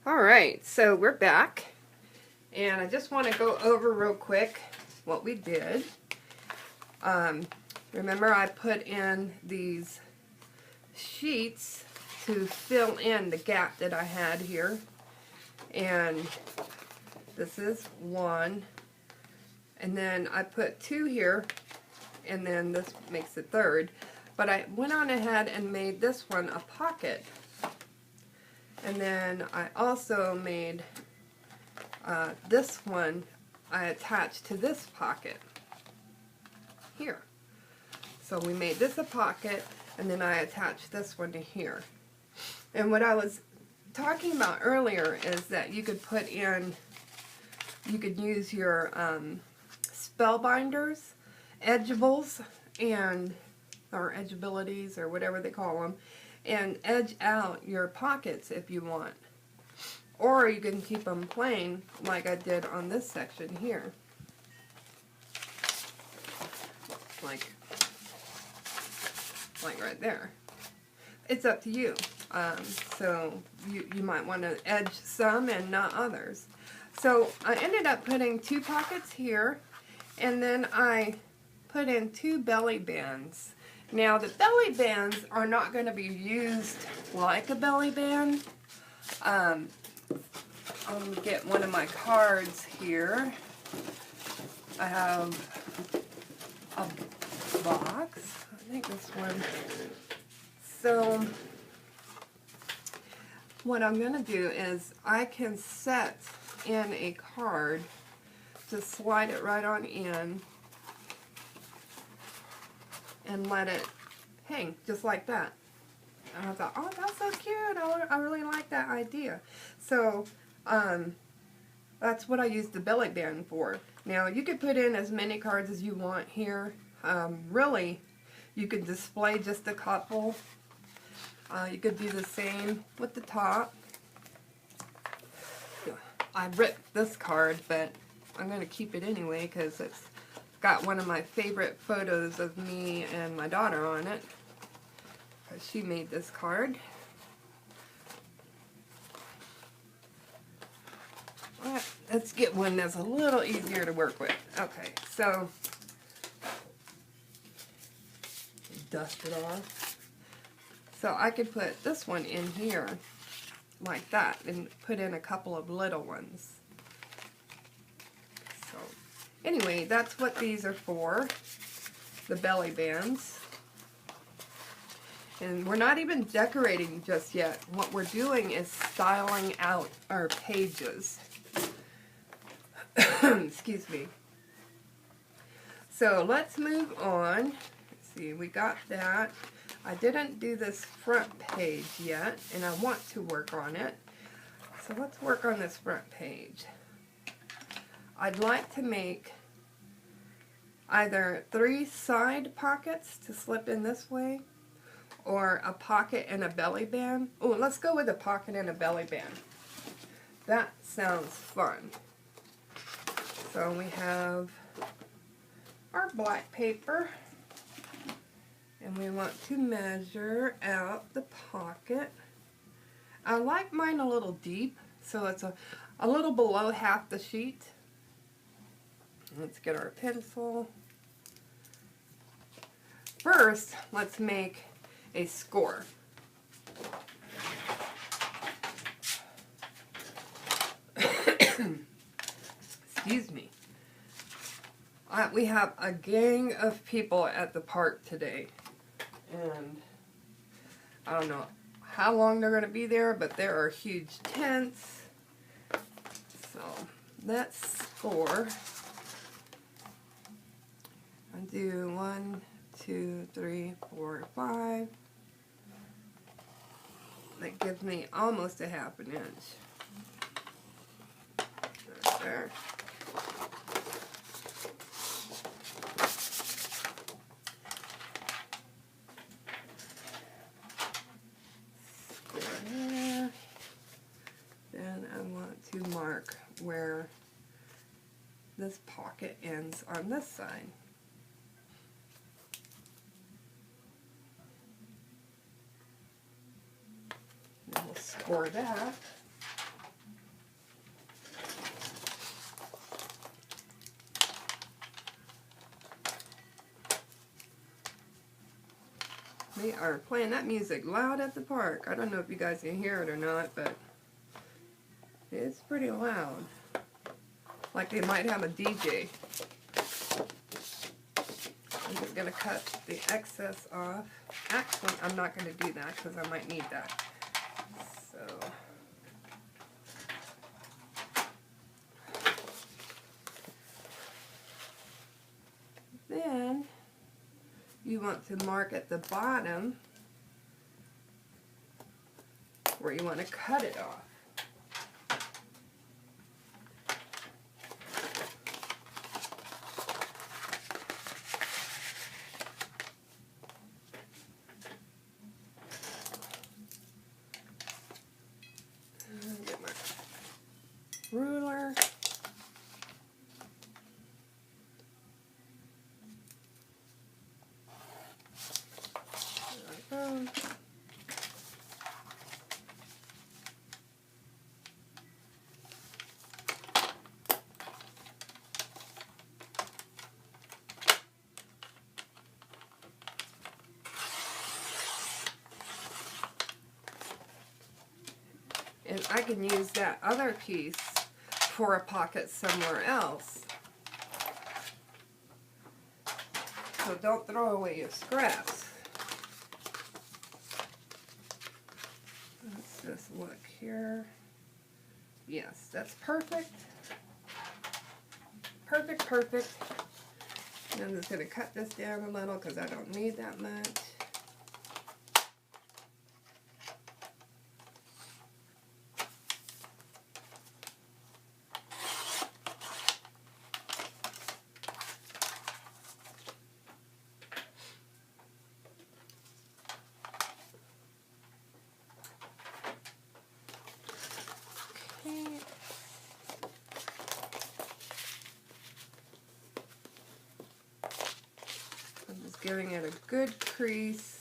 Alright, so we're back, and I just want to go over real quick what we did. Remember I put in these sheets to fill in the gap that I had here, and this is one, and then I put two here, and then this makes the third, but I went on ahead and made this one a pocket. And then I also made this one, I attached to this pocket here. So we made this a pocket, and then I attached this one to here. And what I was talking about earlier is that you could put in, you could use your spellbinders, edgeables, or edgeabilities, or whatever they call them, and edge out your pockets if you want. Or you can keep them plain like I did on this section here. Like right there. It's up to you. So you might want to edge some and not others. So I ended up putting two pockets here, and then I put in two belly bands. Now the belly bands are not going to be used like a belly band. I'll get one of my cards here. I have a box. I think this one. So what I'm going to do is I can set in a card, just slide it right on in, and let it hang just like that. And I thought, oh, that's so cute. I really like that idea. So that's what I used the belly band for. Now you could put in as many cards as you want here. Really, you could display just a couple. You could do the same with the top. I ripped this card, but I'm going to keep it anyway because it's got one of my favorite photos of me and my daughter on it. She made this card. Alright, let's get one that's a little easier to work with. Okay, so dust it off. So I could put this one in here like that and put in a couple of little ones. So anyway, that's what these are for, the belly bands. And we're not even decorating just yet. What we're doing is styling out our pages. Excuse me. So let's move on. Let's see, we got that. I didn't do this front page yet, and I want to work on it. So let's work on this front page. I'd like to make either 3 side pockets to slip in this way, or a pocket and a belly band. Oh, let's go with a pocket and a belly band. That sounds fun. So we have our black paper, and we want to measure out the pocket. I like mine a little deep, so it's a little below half the sheet. Let's get our pencil. First, let's make a score. Excuse me. We have a gang of people at the park today, and I don't know how long they're going to be there, but there are huge tents. So let's score. I do 1, 2, 3, 4, 5. That gives me almost a ½ inch. Right there. Score there. Then I want to mark where this pocket ends on this side. We'll score that. They are playing that music loud at the park. I don't know if you guys can hear it or not, but it's pretty loud. Like they might have a DJ. I'm just going to cut the excess off. Actually, I'm not going to do that because I might need that. So, then you want to mark at the bottom where you want to cut it off. Get my ruler. There we go. And I can use that other piece for a pocket somewhere else. So don't throw away your scraps. Let's just look here. Yes, that's perfect. Perfect, perfect. And I'm just going to cut this down a little because I don't need that much. Giving it a good crease.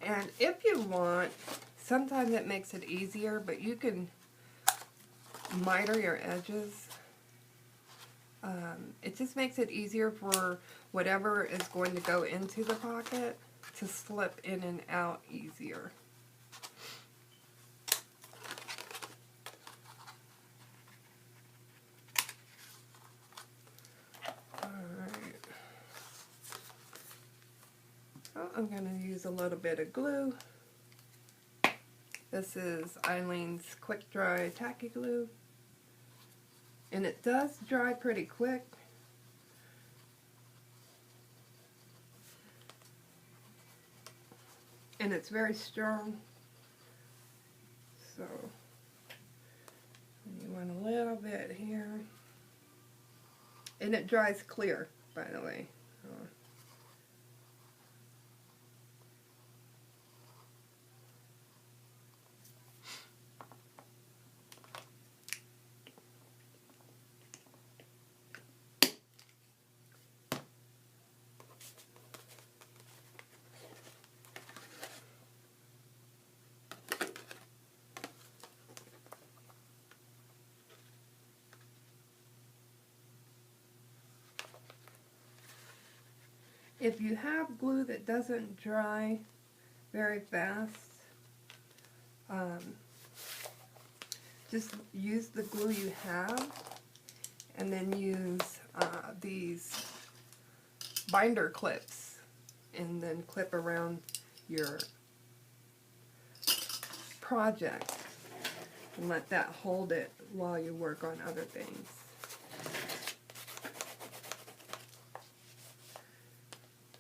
And if you want, sometimes it makes it easier, but you can miter your edges. It just makes it easier for whatever is going to go into the pocket to slip in and out easier. I'm going to use a little bit of glue. This is Eileen's Quick Dry Tacky Glue. And it does dry pretty quick. And it's very strong. So, you want a little bit here. And it dries clear, by the way. If you have glue that doesn't dry very fast, just use the glue you have and then use these binder clips and then clip around your project and let that hold it while you work on other things.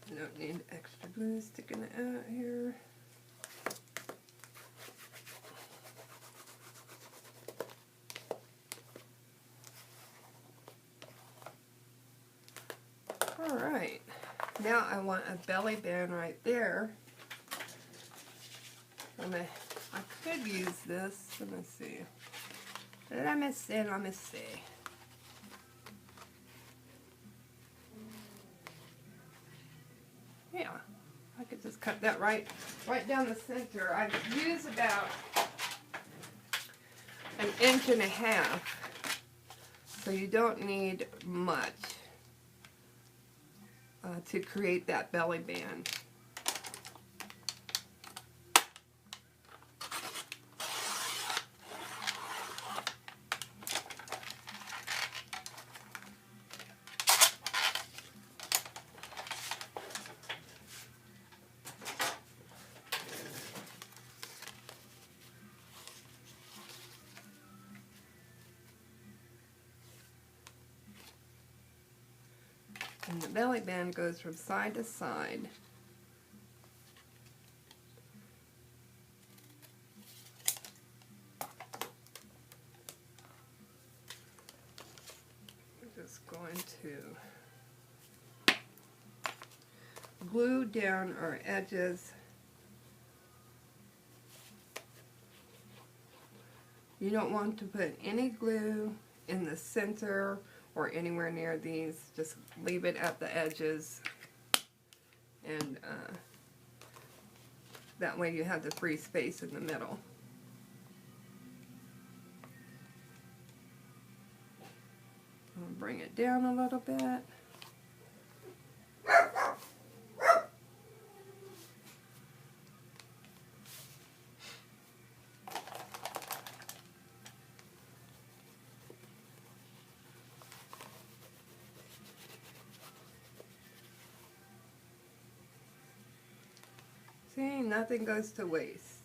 You don't need extra glue sticking out here. Alright, now I want a belly band right there. I could use this. Let me see. Let me see. Yeah, I could just cut that right down the center. I've used about 1.5 inches, so you don't need much to create that belly band. belly band goes from side to side. We're just going to glue down our edges. You don't want to put any glue in the center or anywhere near these. Just leave it at the edges, and that way you have the free space in the middle. I'll bring it down a little bit. See, nothing goes to waste.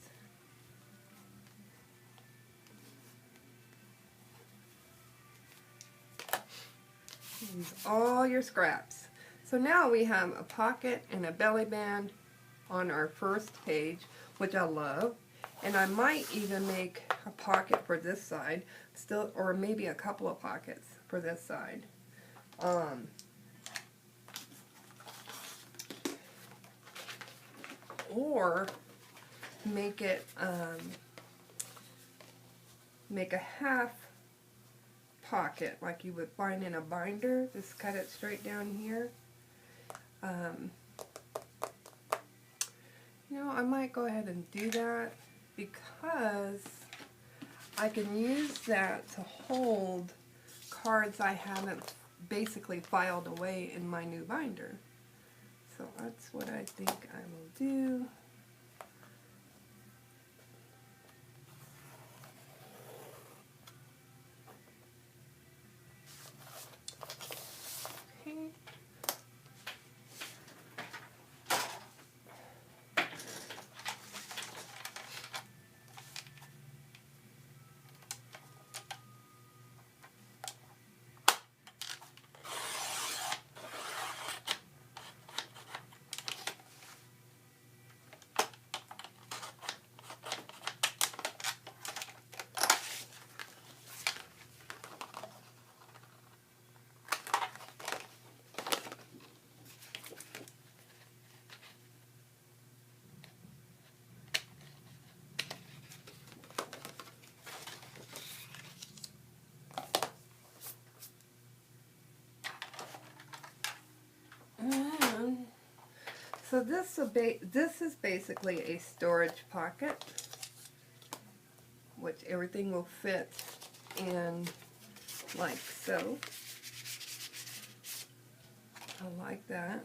Use all your scraps. So now we have a pocket and a belly band on our first page, which I love. And I might even make a pocket for this side, still, or maybe a couple of pockets for this side. Or make it make a half pocket like you would find in a binder. Just cut it straight down here. You know, I might go ahead and do that because I can use that to hold cards I haven't basically filed away in my new binder. So that's what I think I will do. Okay. So this is basically a storage pocket, which everything will fit in like so. I like that.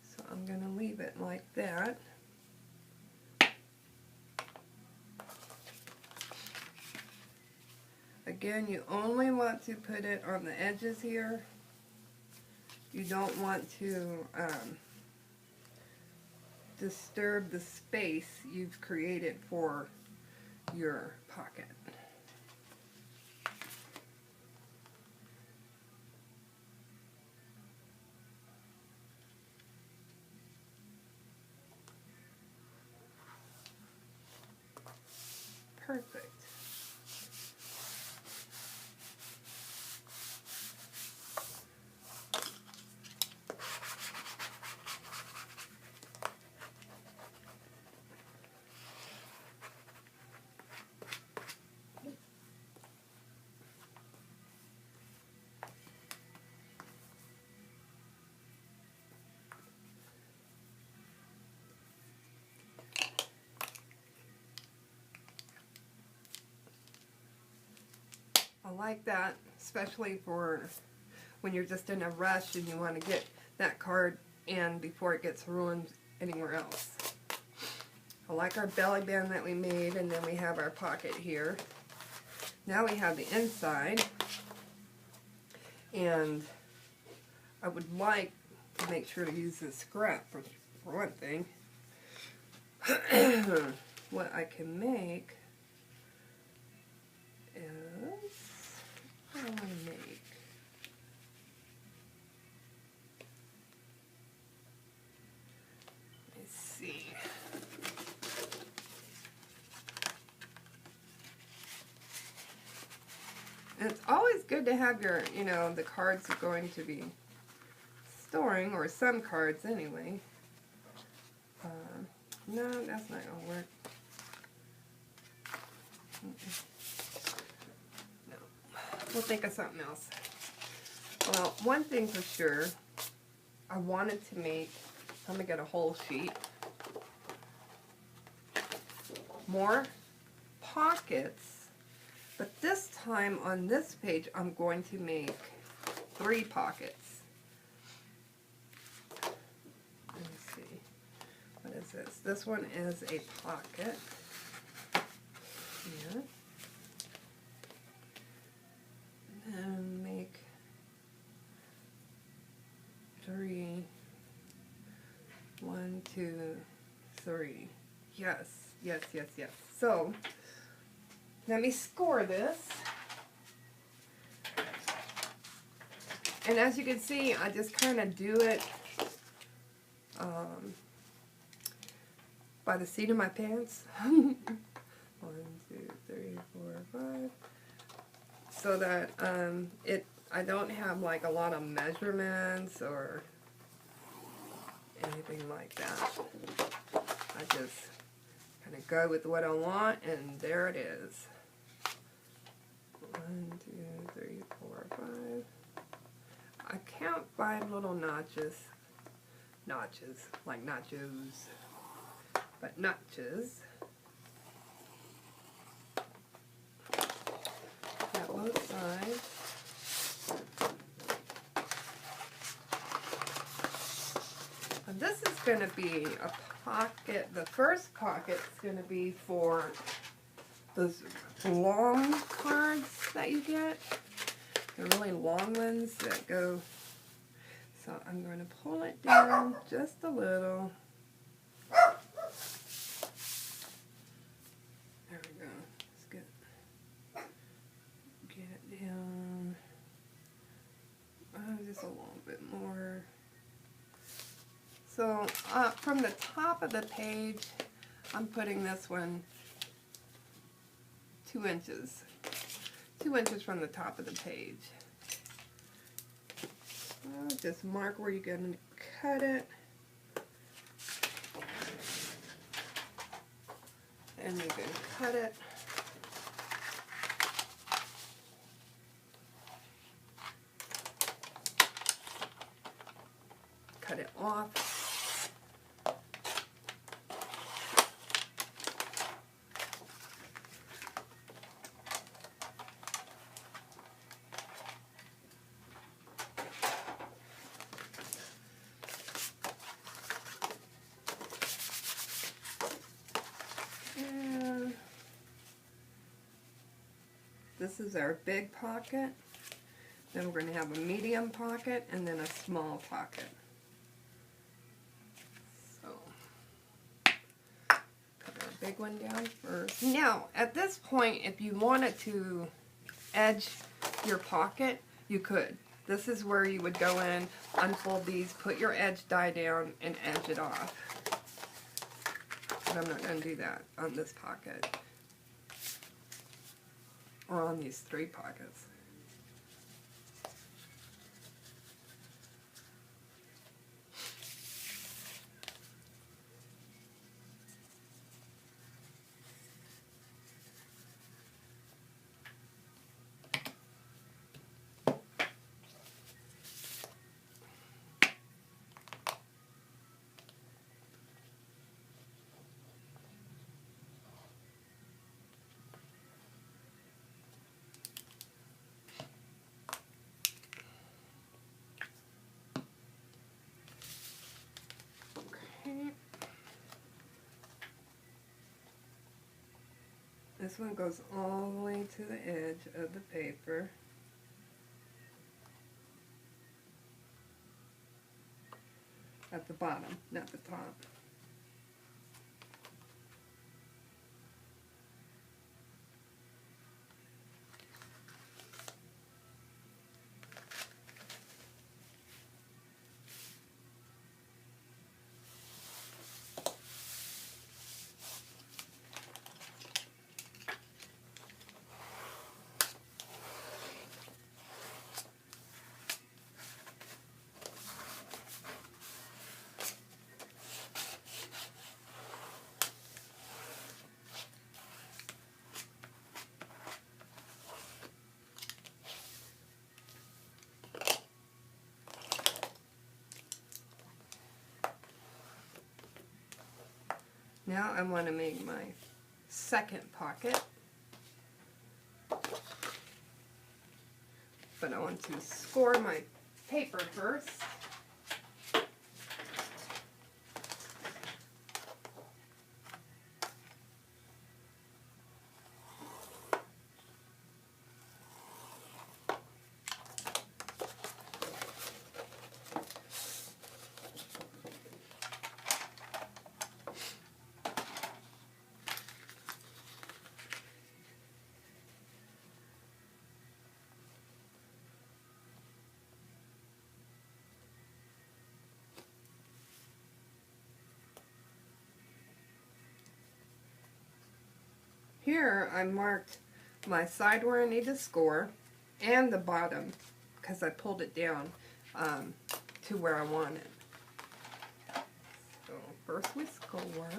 So I'm going to leave it like that. Again, you only want to put it on the edges here. You don't want to disturb the space you've created for your pocket. Perfect. I like that, especially for when you're just in a rush and you want to get that card in before it gets ruined anywhere else. I like our belly band that we made, and then we have our pocket here. Now we have the inside, and I would like to make sure to use this scrap for one thing. What I can make is, what do I want to make? And it's always good to have your, you know, the cards you're going to be storing, or some cards anyway. No, that's not going to work. No. We'll think of something else. Well, one thing for sure, I wanted to make, I'm going to get a whole sheet, more pockets, but this time on this page I'm going to make 3 pockets. Let me see, what is this? This one is a pocket. Yeah. And make 3. 1, 2, 3. Yes, yes, yes, yes. So, let me score this. And as you can see, I just kind of do it by the seat of my pants. 1, 2, 3, 4, 5. So that I don't have like a lot of measurements or anything like that. I just kind of go with what I want, and there it is. 1, 2, 3, 4, 5. I count 5 little notches, like nachos, but notches. Got both sides. And this is going to be a pocket. The first pocket is going to be for those long cards that you get. The really long ones that go. So I'm going to pull it down just a little. There we go. Let's get it down. Just a little bit more. So from the top of the page, I'm putting this one 2 inches. 2 inches from the top of the page. Just mark where you're going to cut it. And you can cut it. Cut it off. This is our big pocket. Then we're going to have a medium pocket and then a small pocket. So, put our big one down first. Now, at this point, if you wanted to edge your pocket, you could. This is where you would go in, unfold these, put your edge die down, and edge it off. But I'm not going to do that on this pocket. Or on these 3 pockets. This one goes all the way to the edge of the paper. At the bottom, not the top. Now I want to make my second pocket, but I want to score my paper first. Here I marked my side where I need to score and the bottom because I pulled it down to where I want it. So first we score.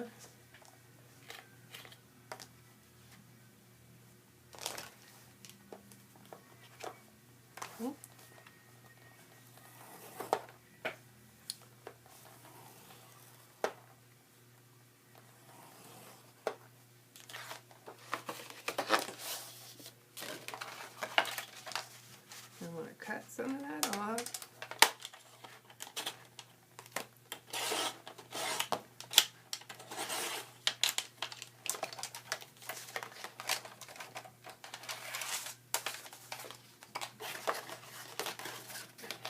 I'm going to cut some of that off.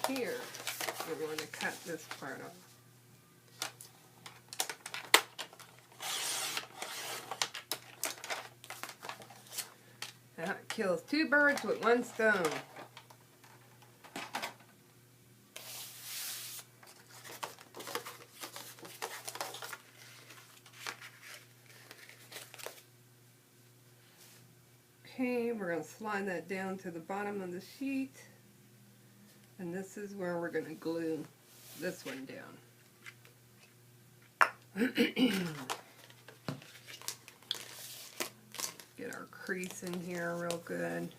Here, we're going to cut this part off. That kills two birds with one stone. Okay, we're going to slide that down to the bottom of the sheet. And this is where we're going to glue this one down. Get our crease in here real good.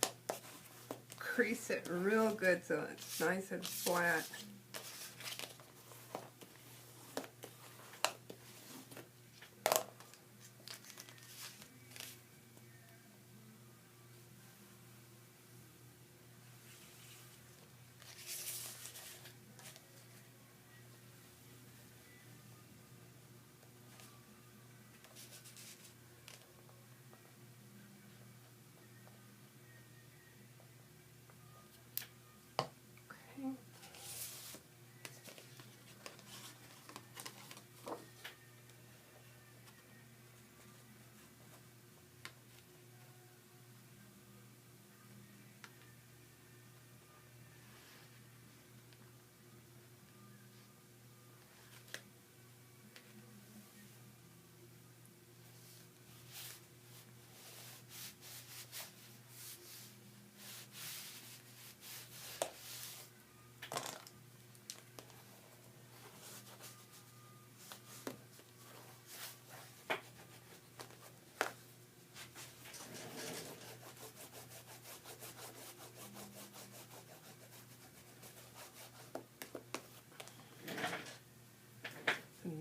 Crease it real good so it's nice and flat.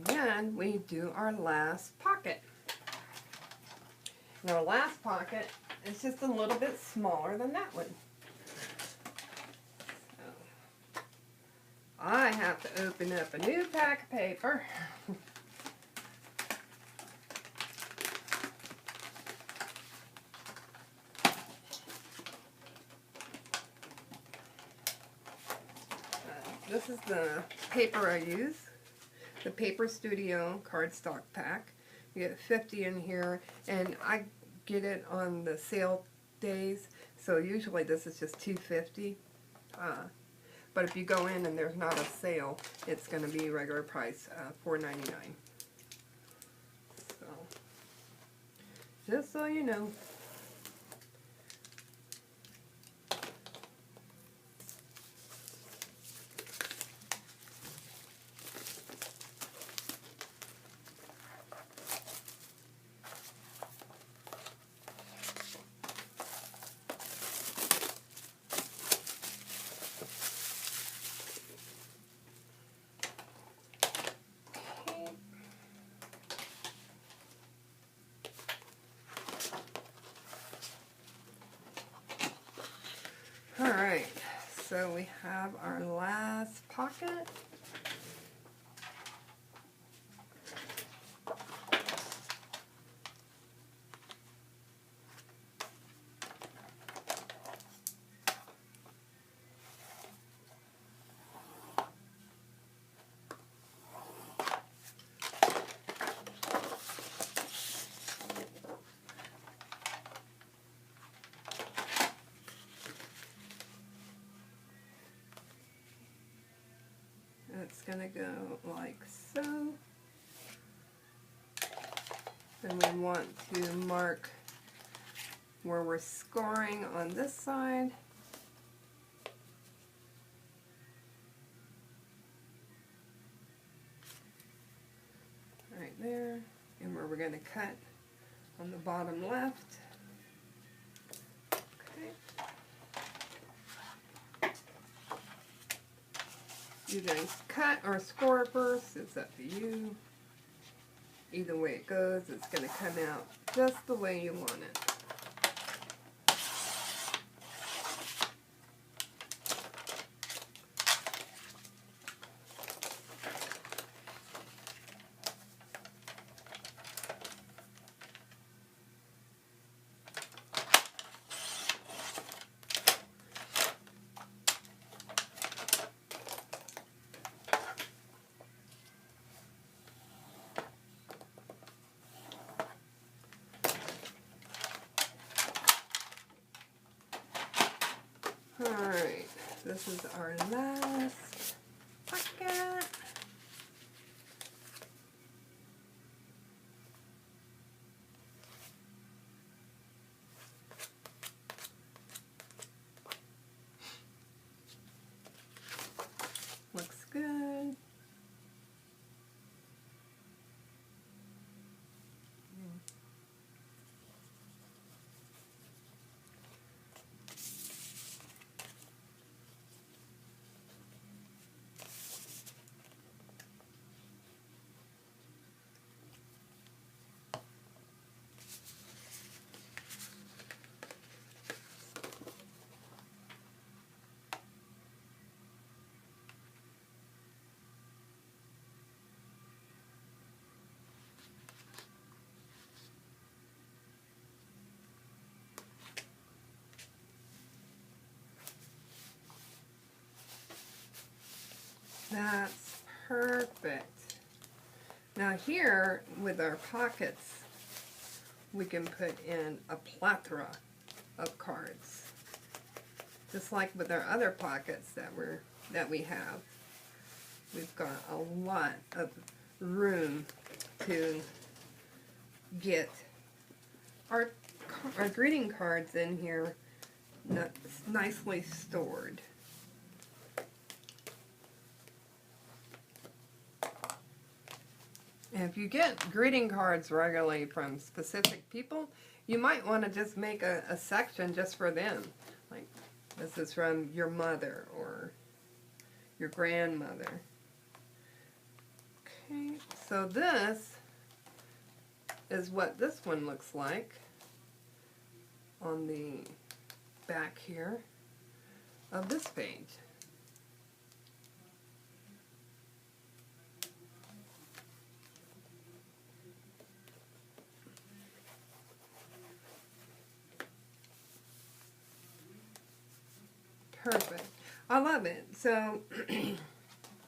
Then we do our last pocket. And our last pocket is just a little bit smaller than that one. So I have to open up a new pack of paper. This is the paper I use. The Paper Studio cardstock pack. You get 50 in here, and I get it on the sale days, so usually this is just $2.50. But if you go in and there's not a sale, it's going to be regular price, $4.99. So, just so you know. so we have our last pocket. It's going to go like so. And we want to mark where we're scoring on this side. Right there. And where we're going to cut on the bottom left. You guys cut or score first, it's up to you. Either way it goes, it's going to come out just the way you want it. Alright, this is our last pocket. Looks good. That's perfect. Now here, with our pockets, we can put in a plethora of cards. Just like with our other pockets that we have. We've got a lot of room to get our greeting cards in here nicely stored. And if you get greeting cards regularly from specific people, you might want to just make a section just for them. Like, this is from your mother or your grandmother. Okay, so this is what this one looks like on the back here of this page. Perfect. I love it. So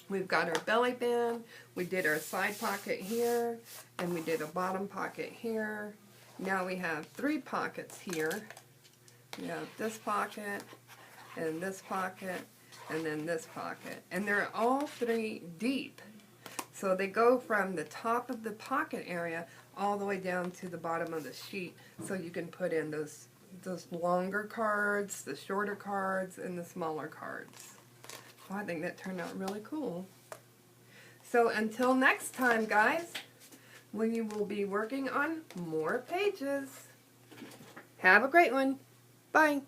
we've got our belly band, we did our side pocket here, and we did a bottom pocket here. Now we have 3 pockets here. We have this pocket, and this pocket, and then this pocket. And they're all 3 deep. So they go from the top of the pocket area all the way down to the bottom of the sheet, so you can put in those longer cards, the shorter cards, and the smaller cards. So I think that turned out really cool. So until next time, guys, when you will be working on more pages. Have a great one. Bye.